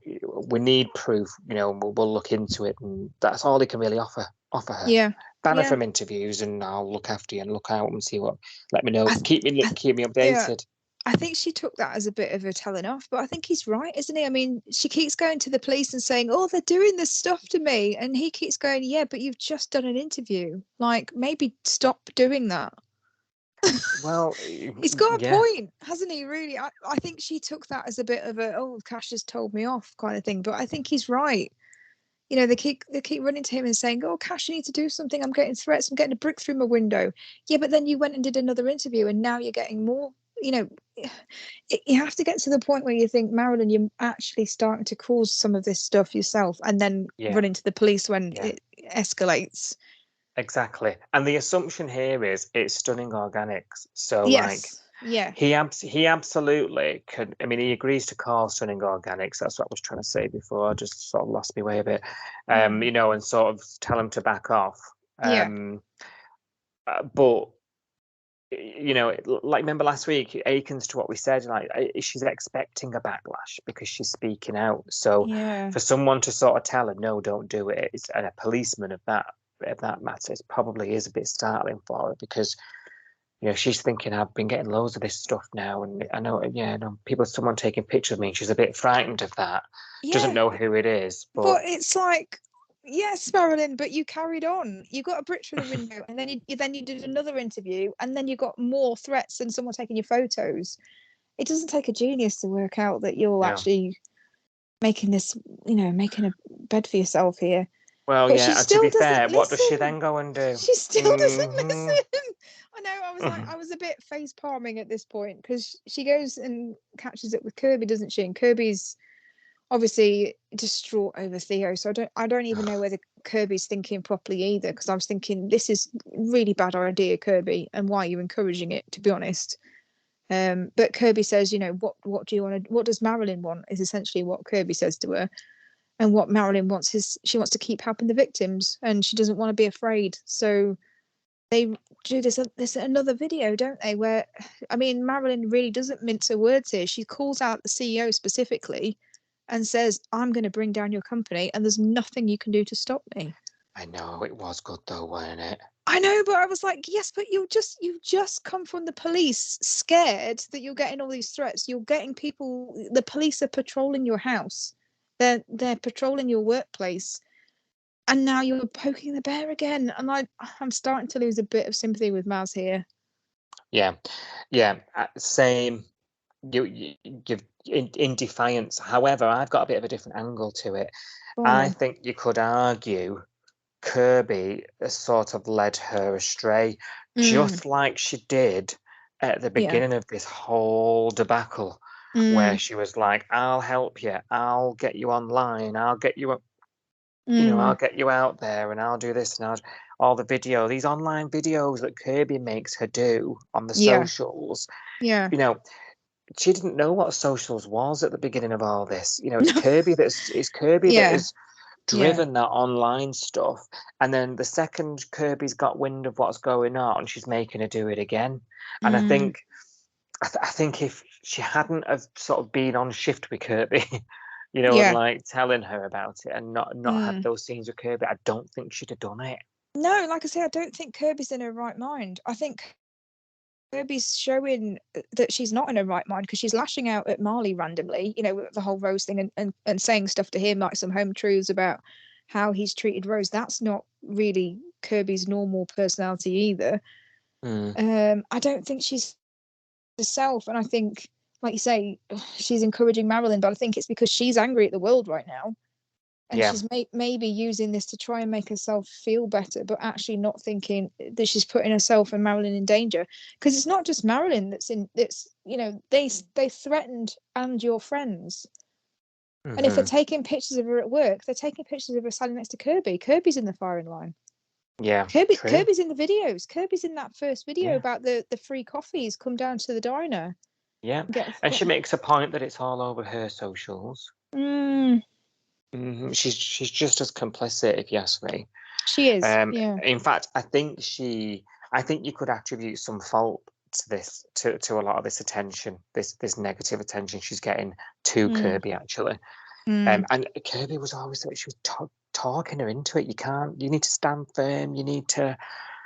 we need proof, you know, and we'll look into it. And that's all they can really offer her. Yeah. Ban her from interviews, and I'll look after you and look out and see what, let me know. Keep me updated. I think she took that as a bit of a telling off, but I think he's right, isn't he? I mean, she keeps going to the police and saying, "Oh, they're doing this stuff to me," and he keeps going, "Yeah, but you've just done an interview. Like, maybe stop doing that." Well, He's got a yeah, point, hasn't he? Really, I think she took that as a bit of a, "Oh, Cash has told me off" kind of thing. But I think he's right. You know, they keep running to him and saying, "Oh, Cash, you need to do something. I'm getting threats. I'm getting a brick through my window." Yeah, but then you went and did another interview, and now you're getting more. You know, you have to get to the point where you think, Marilyn, you're actually starting to cause some of this stuff yourself, and then yeah, running to the police when yeah. it escalates. Exactly. And the assumption here is it's Stunning Organics. So like Yes. Yeah. he absolutely could. I mean, he agrees to call Stunning Organics. That's what I was trying to say before. I just sort of lost my way a bit. Mm. And sort of tell him to back off. Yeah. But like remember last week, Akins to what we said, like she's expecting a backlash because she's speaking out. So Yeah. for someone to sort of tell her, no, don't do it, and a policeman of that matter, it probably is a bit startling for her because she's thinking I've been getting loads of this stuff now, and I know, someone taking pictures of me, and she's a bit frightened of that. Doesn't Yeah. know who it is, but But it's like, yes, Marilyn, but you carried on. You got a brick through the window, and then you did another interview, and then you got more threats and someone taking your photos. It doesn't take a genius to work out that you're no. actually making this, making a bed for yourself here. Well, But she yeah. And to still be doesn't fair, what does she listen. then go and do? She still doesn't Hmm. listen. I know. I was a bit face palming at this point because she goes and catches it with Kirby, doesn't she? And Kirby's obviously distraught over Theo. So I don't even know whether Kirby's thinking properly either, because I was thinking this is really bad idea, Kirby, and why are you encouraging it, to be honest. But Kirby says, what do you want to, what does Marilyn want, is essentially what Kirby says to her. And what Marilyn wants is she wants to keep helping the victims, and she doesn't want to be afraid. So they do this another video, don't they? Where, I mean, Marilyn really doesn't mince her words here. She calls out the CEO specifically and says, "I'm going to bring down your company, and there's nothing you can do to stop me." I know it was good though, wasn't it? I know, but I was like, yes, but you've just come from the police, scared that you're getting all these threats. You're getting people. The police are patrolling your house. They're patrolling your workplace, and now you're poking the bear again. And I'm starting to lose a bit of sympathy with Maz here. Yeah, same. You've in defiance. However, I've got a bit of a different angle to it. I think you could argue Kirby has sort of led her astray, just like she did at the Yeah. beginning of this whole debacle, where she was like, "I'll help you. I'll get you online. I'll get you up. I'll get you out there, and I'll do this and all the these online videos that Kirby makes her do on the Yeah. socials. Yeah. She didn't know what socials was at the beginning of all this. It's Kirby that Yeah. has driven that online stuff. And then the second Kirby's got wind of what's going on, she's making her do it again. And I think if she hadn't have sort of been on shift with Kirby, and Yeah. like telling her about it and not had those scenes with Kirby, I don't think she'd have done it. No, like I say, I don't think Kirby's in her right mind. I think Kirby's showing that she's not in her right mind because she's lashing out at Marley randomly, with the whole Rose thing, and saying stuff to him, like some home truths about how he's treated Rose. That's not really Kirby's normal personality either. I don't think she's herself, and I think, like you say, she's encouraging Marilyn, but I think it's because she's angry at the world right now. And Yeah. she's maybe using this to try and make herself feel better, but actually not thinking that she's putting herself and Marilyn in danger. Because it's not just Marilyn they threatened and your friends. And if they're taking pictures of her at work, they're taking pictures of her standing next to Kirby. Kirby's in the firing line. Yeah, Kirby's in the videos. Kirby's in that first video Yeah. about the free coffees. Come down to the diner. Yeah, and she makes a point that it's all over her socials. She's just as complicit, if you ask me. She is. Yeah. In fact, I think you could attribute some fault to this, to a lot of this attention, this negative attention she's getting to Kirby actually. And Kirby was always she was talking her into it. You need to stand firm. You need to,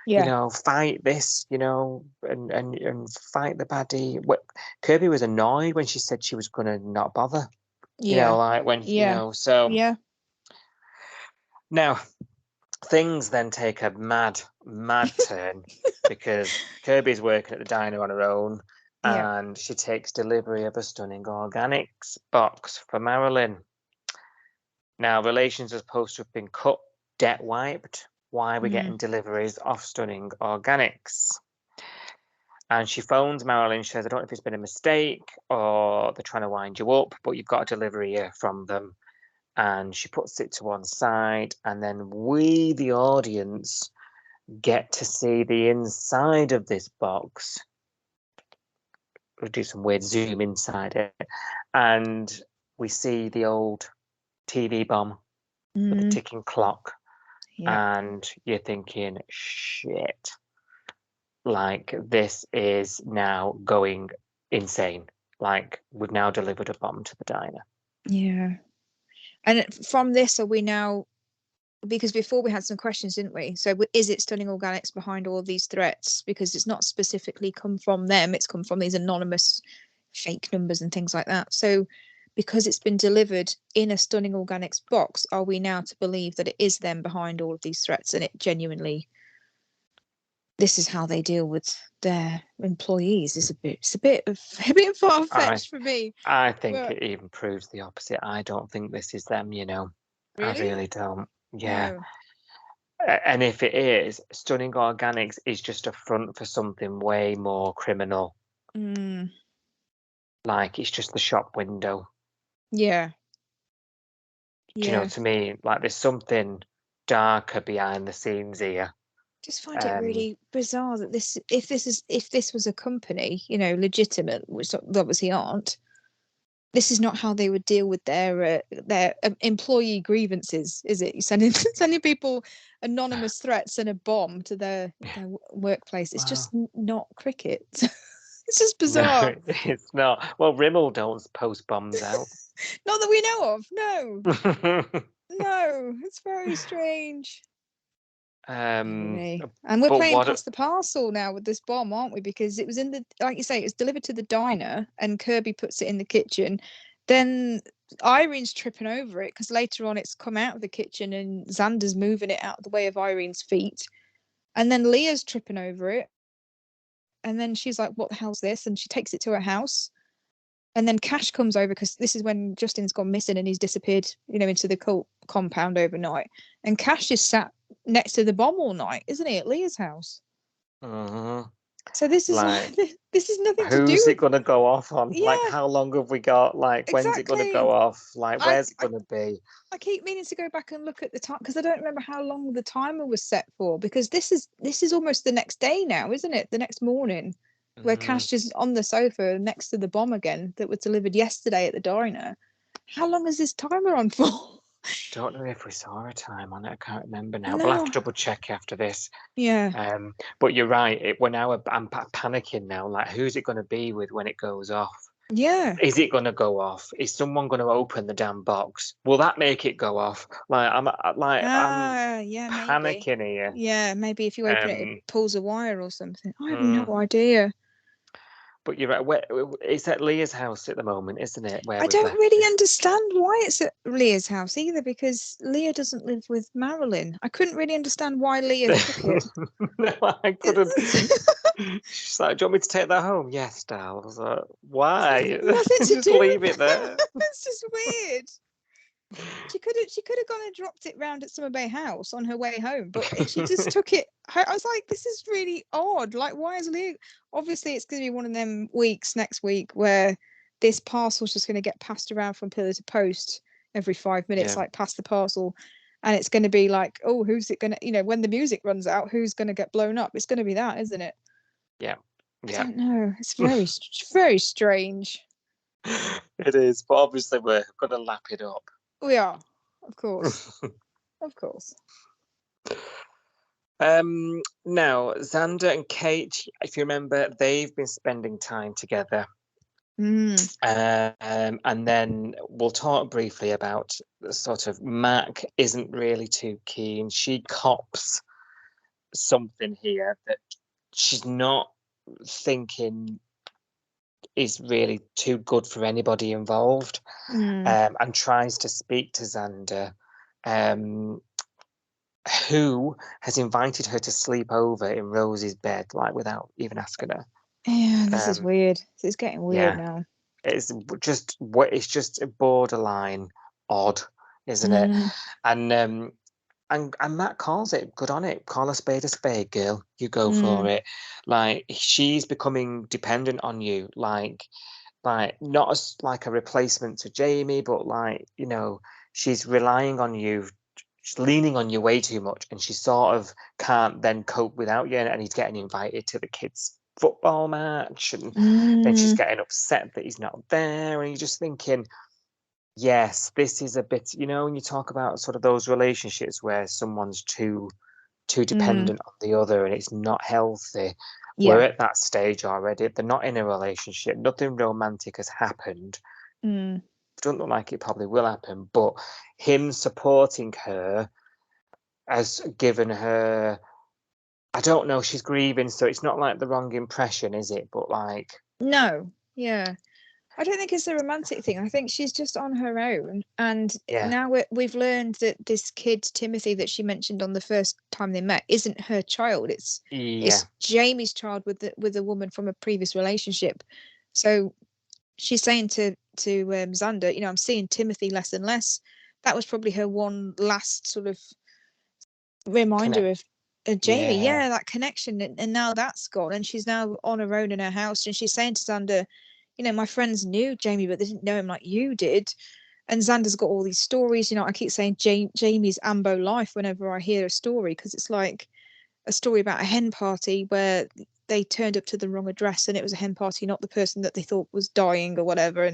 Yeah. Fight this, and fight the baddie. Kirby was annoyed when she said she was going to not bother. Yeah. Like when, Yeah. so Yeah. now things then take a mad turn because Kirby's working at the diner on her own, Yeah. and she takes delivery of a stunning organics box for Marilyn. Now, relations are supposed to have been cut, debt wiped. Why are we getting deliveries of stunning organics? And she phones Marilyn. She says, I don't know if it's been a mistake or they're trying to wind you up, but you've got a delivery here from them. And she puts it to one side. And then we, the audience, get to see the inside of this box. We'll do some weird zoom inside it. And we see the old TV bomb with the ticking clock. Yeah. And you're thinking, shit, like this is now going insane. Like we've now delivered a bomb to the diner. Yeah. And from this, are we now, because before we had some questions, didn't we? So is it Stunning Organics behind all these threats? Because it's not specifically come from them, it's come from these anonymous fake numbers and things like that. So because it's been delivered in a Stunning Organics box, are we now to believe that it is them behind all of these threats, and it genuinely, this is how they deal with their employees? It's a bit far-fetched for me. I think But it even proves the opposite. I don't think this is them, I really? really don't. Yeah. No. And if it is, Stunning Organics is just a front for something way more criminal. Like it's just the shop window. Yeah. Do you know what I mean? Like there's something darker behind the scenes here. Just find it really bizarre that if this was a company, legitimate, which they obviously aren't, this is not how they would deal with their employee grievances, is it? You sending people anonymous threats and a bomb to their workplace. It's just not cricket. It's just bizarre. No, it's not. Well, Rimmel don't post bombs out. Not that we know of. No. No, it's very strange. Anyway. And we're playing past the parcel now with this bomb, aren't we? Because it was like you say, it was delivered to the diner and Kirby puts it in the kitchen. Then Irene's tripping over it because later on it's come out of the kitchen and Xander's moving it out of the way of Irene's feet. And then Leah's tripping over it. And then she's like, what the hell's this? And she takes it to her house. And then Cash comes over because this is when Justin's gone missing and he's disappeared, into the cult compound overnight. And Cash is sat next to the bomb all night, isn't he, at Leah's house? So this is this is nothing to do with. Who's it going to go off on? Yeah. Like, how long have we got? Like, when's it going to go off? Like, where's it going to be? I keep meaning to go back and look at the time because I don't remember how long the timer was set for. Because this is almost the next day now, isn't it? The next morning. Where Cash is on the sofa next to the bomb again that was delivered yesterday at the diner. How long is this timer on for? Don't know if we saw a time on it. I can't remember now. No. We'll have to double check after this. Yeah. But you're right. I'm panicking now. Like, who's it going to be with when it goes off? Yeah. Is it going to go off? Is someone going to open the damn box? Will that make it go off? I'm panicking maybe. here. Yeah, maybe if you open it pulls a wire or something. I have no idea. But you're right. It's at Leah's house at the moment, isn't it? I don't really understand why it's at Leah's house either, because Leah doesn't live with Marilyn. I couldn't really understand why Leah took it. No, I couldn't. She's like, do you want me to take that home? Yes, Dal. I was like, why? Nothing to just do. Leave it there. It's just weird. She could have gone and dropped it round at Summer Bay House on her way home, but she just took it. I was like, this is really odd. Like, why is Leah? Obviously, it's going to be one of them weeks next week where this parcel's just going to get passed around from pillar to post every 5 minutes, like pass the parcel, and it's going to be like, oh, who's it going to? When the music runs out, who's going to get blown up? It's going to be that, isn't it? Yeah. I don't know. It's very, very strange. It is, but obviously we're going to lap it up. We are, of course. Of course. Now, Xander and Kate, if you remember, they've been spending time together. And then we'll talk briefly about sort of Mac isn't really too keen. She cops something here that she's not thinking is really too good for anybody involved, and tries to speak to Xander, who has invited her to sleep over in Rose's bed, like without even asking her. Yeah, this is weird. It's getting weird now. It's just a borderline odd, isn't it? And Matt calls it. Good on it. Call a spade, girl. You go for it. Like, she's becoming dependent on you. Like not as like a replacement to Jamie, but like, you know, she's relying on you. She's leaning on you way too much, and she sort of can't then cope without you. And he's getting invited to the kids' football match, and then she's getting upset that he's not there. And you're just thinking, yes, this is a bit, you know, when you talk about sort of those relationships where someone's too dependent on the other and it's not healthy. Yeah. We're at that stage already. They're not in a relationship. Nothing romantic has happened. Doesn't look like it probably will happen, but him supporting her has given her, I don't know, she's grieving, so it's not like the wrong impression, is it? But like, no, yeah. I don't think it's a romantic thing. I think she's just on her own. And now we've learned that this kid, Timothy, that she mentioned on the first time they met, isn't her child. It's Jamie's child with a woman from a previous relationship. So she's saying to Xander, you know, I'm seeing Timothy less and less. That was probably her one last sort of reminder of Jamie. Yeah, that connection. And now that's gone. And she's now on her own in her house. And she's saying to Xander, you know, my friends knew Jamie, but they didn't know him like you did. And Xander's got all these stories. You know, I keep saying Jamie's Ambo life whenever I hear a story, because it's like a story about a hen party where they turned up to the wrong address and it was a hen party, not the person that they thought was dying or whatever,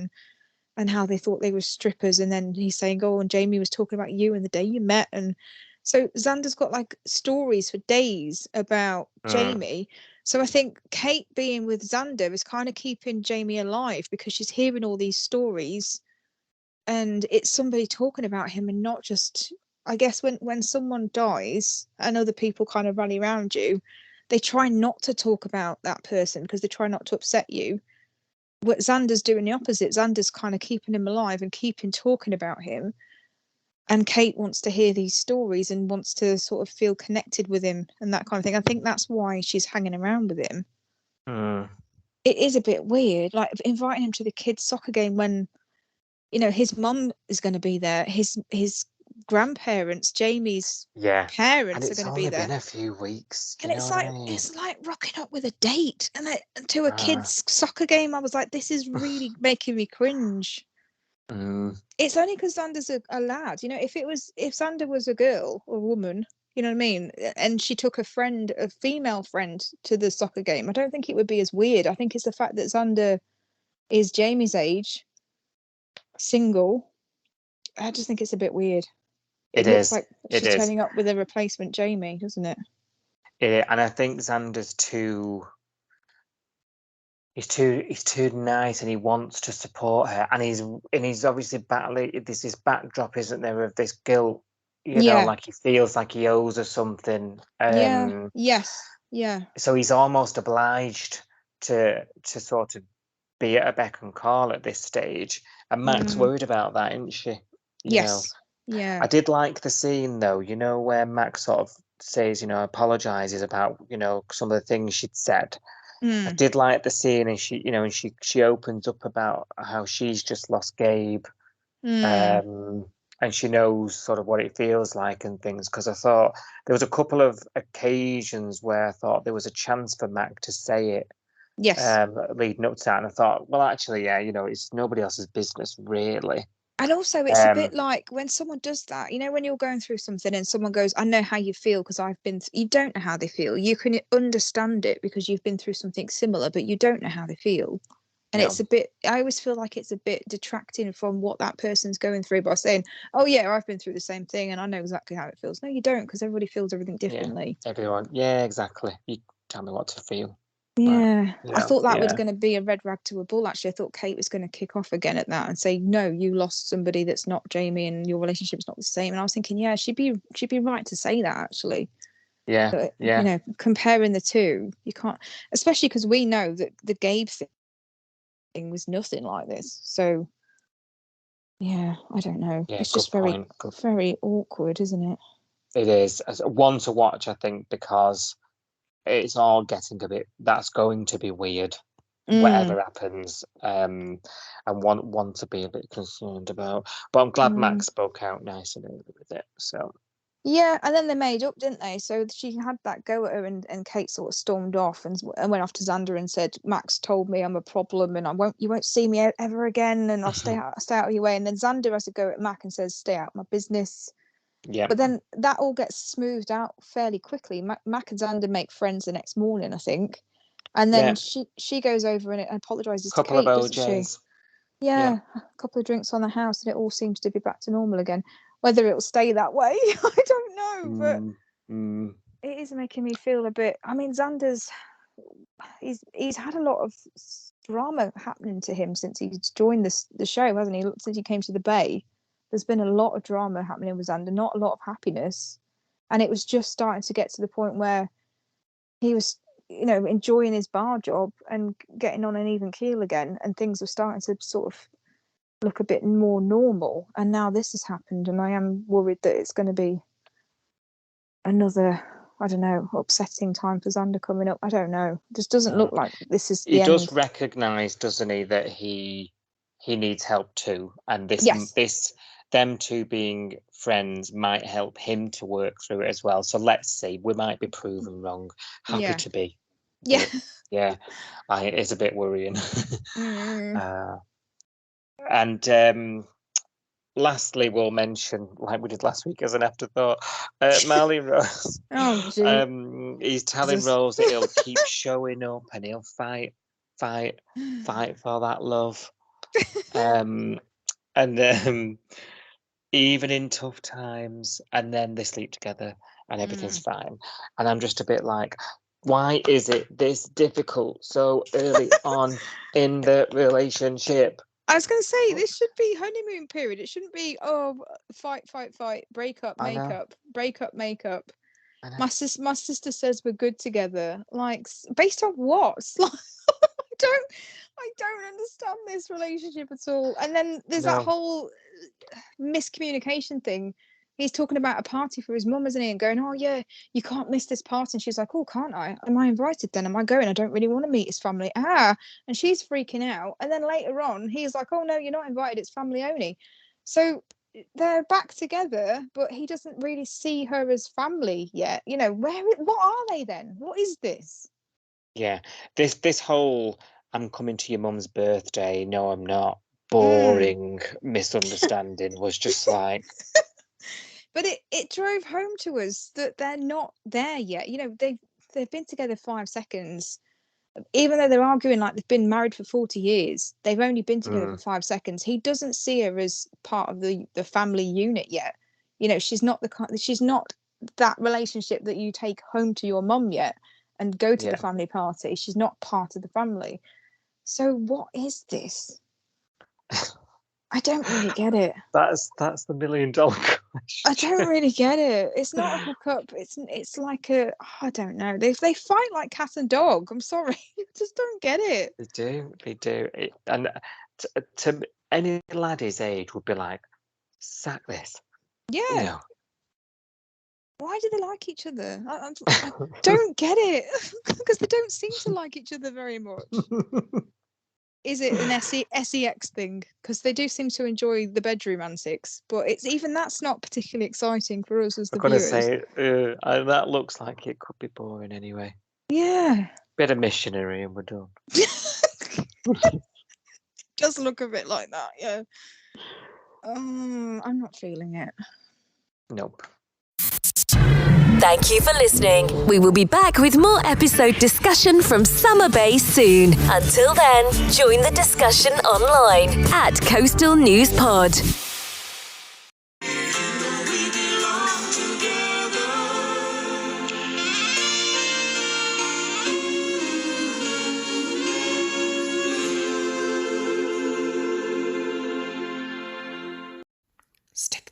and how they thought they were strippers. And then he's saying, oh, and Jamie was talking about you and the day you met. And so Xander's got like stories for days about Jamie. So I think Kate being with Xander is kind of keeping Jamie alive, because she's hearing all these stories and it's somebody talking about him, and not just, I guess when someone dies and other people kind of rally around you, they try not to talk about that person because they try not to upset you. What Xander's doing the opposite. Xander's kind of keeping him alive and keeping talking about him. And Kate wants to hear these stories and wants to sort of feel connected with him and that kind of thing. I think that's why she's hanging around with him. It is a bit weird, like inviting him to the kids' soccer game when, you know, his mum is going to be there. His grandparents, Jamie's parents, are going to be there. And it's only been a few weeks. And it's like, it's like rocking up with a date and to a kids' soccer game. I was like, this is really making me cringe. It's only because Xander's a lad. You know, if Xander was a girl or a woman, you know what I mean, and she took a female friend to the soccer game, I don't think it would be as weird. I think it's the fact that Xander is Jamie's age, single. I just think it's a bit weird. It looks like she's turning up with a replacement Jamie, doesn't it? And I think Xander's he's too nice, and he wants to support her, and he's obviously battling. There's this backdrop, isn't there, of this guilt, you know, like he feels like he owes her something. So he's almost obliged to sort of be at a beck and call at this stage, and Mac's worried about that, isn't she? You know? Yeah. I did like the scene though, you know, where Mac sort of says, you know, apologizes about, you know, some of the things she'd said. I did like the scene, and she, you know, and she opens up about how she's just lost Gabe, and she knows sort of what it feels like and things. Because I thought there was a couple of occasions where I thought there was a chance for Mac to say it, leading up to that, and I thought, well, actually, yeah, you know, it's nobody else's business really. And also, it's a bit like when someone does that, you know, when you're going through something and someone goes, I know how you feel because I've been, you don't know how they feel. You can understand it because you've been through something similar, but you don't know how they feel. And it's a bit, I always feel like it's a bit detracting from what that person's going through by saying, oh, yeah, I've been through the same thing and I know exactly how it feels. No, you don't, because everybody feels everything differently. Yeah, everyone. Yeah, exactly. You tell me what to feel. Yeah, I thought that was going to be a red rag to a bull. Actually, I thought Kate was going to kick off again at that and say, "No, you lost somebody that's not Jamie, and your relationship's not the same." And I was thinking, yeah, she'd be right to say that actually. Yeah, yeah. You know, comparing the two, you can't, especially because we know that the Gabe thing was nothing like this. So, yeah, I don't know. Yeah, It's good just very, point. Good. very awkward, isn't it? It is one to watch, I think, because it's all getting a bit. That's going to be weird, whatever happens, and one to be a bit concerned about. But I'm glad Max spoke out nice and early with it. So yeah, and then they made up, didn't they? So she had that go at her, and Kate sort of stormed off and went off to Xander and said, "Max told me I'm a problem, and you won't see me ever again, and I'll stay out of your way." And then Xander has to go at Mac and says, "Stay out of my business." yeah, But then that all gets smoothed out fairly quickly. Mac and Xander make friends the next morning, I think, and then she goes over and apologizes to couple of Kate, doesn't she? OJs. Yeah, a couple of drinks on the house, and it all seems to be back to normal again. Whether it'll stay that way, I don't know, but it is making me feel a bit. I mean, Xander's he's had a lot of drama happening to him since he's joined the show, hasn't he? Since he came to the Bay, there's been a lot of drama happening with Xander, not a lot of happiness, and it was just starting to get to the point where he was, you know, enjoying his bar job and getting on an even keel again, and things were starting to sort of look a bit more normal. And now this has happened, and I am worried that it's going to be another, I don't know, upsetting time for Xander coming up. I don't know. It just doesn't look like this is the He does end. recognise, doesn't he, that he needs help too, and Yes. them two being friends might help him to work through it as well. So let's see. We might be proven wrong. Happy to be. Yeah. Yeah, it's a bit worrying. And lastly, we'll mention, like we did last week as an afterthought, Marley Rose. Oh, gee. He's telling Rose that he'll keep showing up and he'll fight for that love. And even in tough times, and then they sleep together and everything's fine. And I'm just a bit like, why is it this difficult so early on in the relationship? I was going to say, this should be honeymoon period. It shouldn't be, fight, break up, make up, break up, make up. My sister says we're good together. Like, based on what? Like, I don't understand this relationship at all. And then there's that whole miscommunication thing. He's talking about a party for his mum, isn't he? And going, "Oh yeah, you can't miss this party." And she's like, "Oh, can't I? Am I invited then? Am I going? I don't really want to meet his family." And she's freaking out. And then later on, he's like, "Oh no, you're not invited. It's family only." So they're back together, but he doesn't really see her as family yet. You know, what are they then? What is this? Yeah, this whole "I'm coming to your mum's birthday, no, I'm not" boring misunderstanding was just like. But it drove home to us that they're not there yet. You know, they've been together 5 seconds. Even though they're arguing like they've been married for 40 years, they've only been together for 5 seconds. He doesn't see her as part of the family unit yet. You know, she's not that relationship that you take home to your mum yet and go to the family party. She's not part of the family. So what is this? I don't really get it. That's the $1 million question. I don't really get it. It's not a hookup. It's like I don't know. They fight like cat and dog. I'm sorry, I just don't get it. They do. And to any lad his age would be like, sack this. Yeah. You know. Why do they like each other? I don't get it, because they don't seem to like each other very much. Is it an sex thing? Because they do seem to enjoy the bedroom antics, but that's not particularly exciting for us as the viewers. I'm gonna say that looks like it could be boring anyway. Yeah. Bit of missionary and we're done. Does look a bit like that, yeah. I'm not feeling it. Nope. Thank you for listening. We will be back with more episode discussion from Summer Bay soon. Until then, join the discussion online at Coastal News Pod. Stick